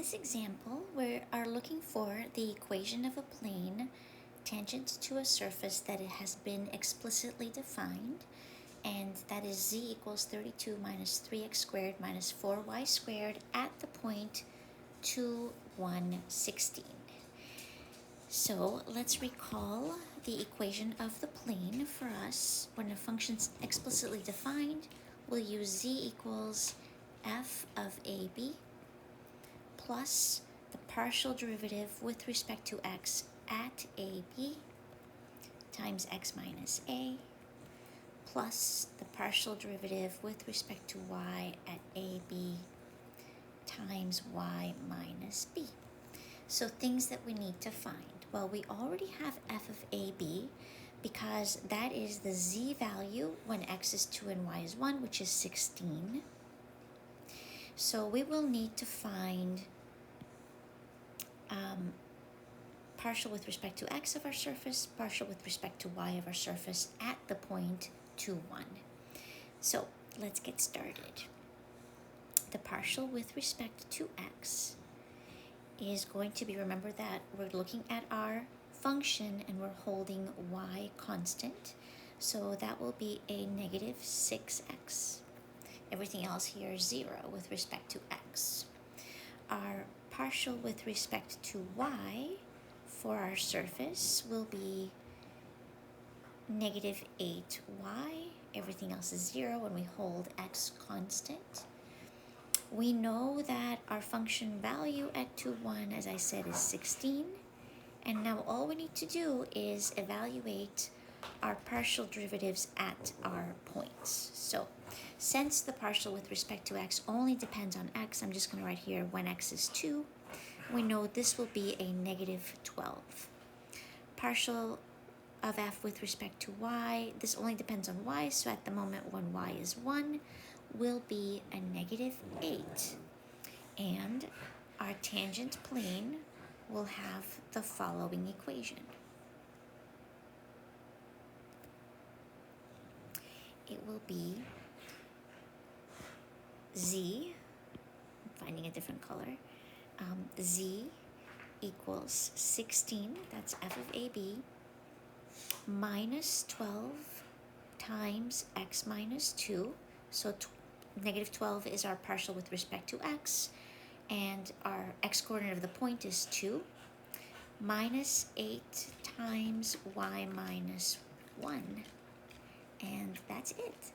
this example, we are looking for the equation of a plane tangent to a surface that it has been explicitly defined, and that is z equals 32 minus 3x squared minus 4y squared at the point 2, 1, 16. So let's recall the equation of the plane for us. When a function's explicitly defined, we'll use z equals f of ab plus the partial derivative with respect to x at ab times x minus a plus the partial derivative with respect to y at ab times y minus b. So things that we need to find. Well, we already have f of ab because that is the z value when x is 2 and y is 1, which is 16. So we will need to find partial with respect to x of our surface, partial with respect to y of our surface at the point 2, 1. So let's get started. The partial with respect to x is going to be, remember that we're looking at our function and we're holding y constant. So that will be a negative 6x. Everything else here is 0 with respect to x. Our partial with respect to y for our surface will be negative 8y. Everything else is 0 and we hold x constant. We know that our function value at 2, 1, as I said, is 16. And now all we need to do is evaluate our partial derivatives at our points. So since the partial with respect to x only depends on x, I'm just going to write here when x is 2. We know this will be a negative 12. Partial of f with respect to y, this only depends on y, so at the moment when y is 1, will be a negative 8. And our tangent plane will have the following equation. It will be z, I'm finding a different color, z equals 16, that's f of ab, minus 12 times x minus 2, so negative 12 is our partial with respect to x, and our x-coordinate of the point is 2, minus 8 times y minus 1, and that's it.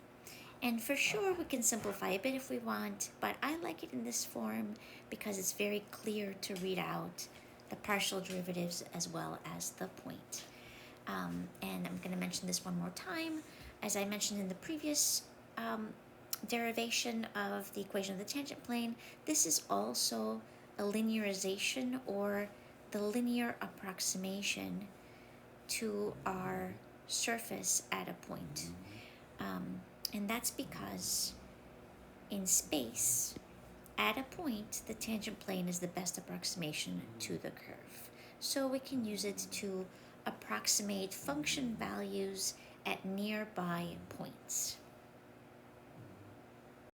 And for sure, we can simplify a bit if we want, but I like it in this form because it's very clear to read out the partial derivatives as well as the point. And I'm going to mention this one more time. As I mentioned in the previous derivation of the equation of the tangent plane, this is also a linearization or the linear approximation to our surface at a point. And that's because in space, at a point, the tangent plane is the best approximation to the curve. So we can use it to approximate function values at nearby points.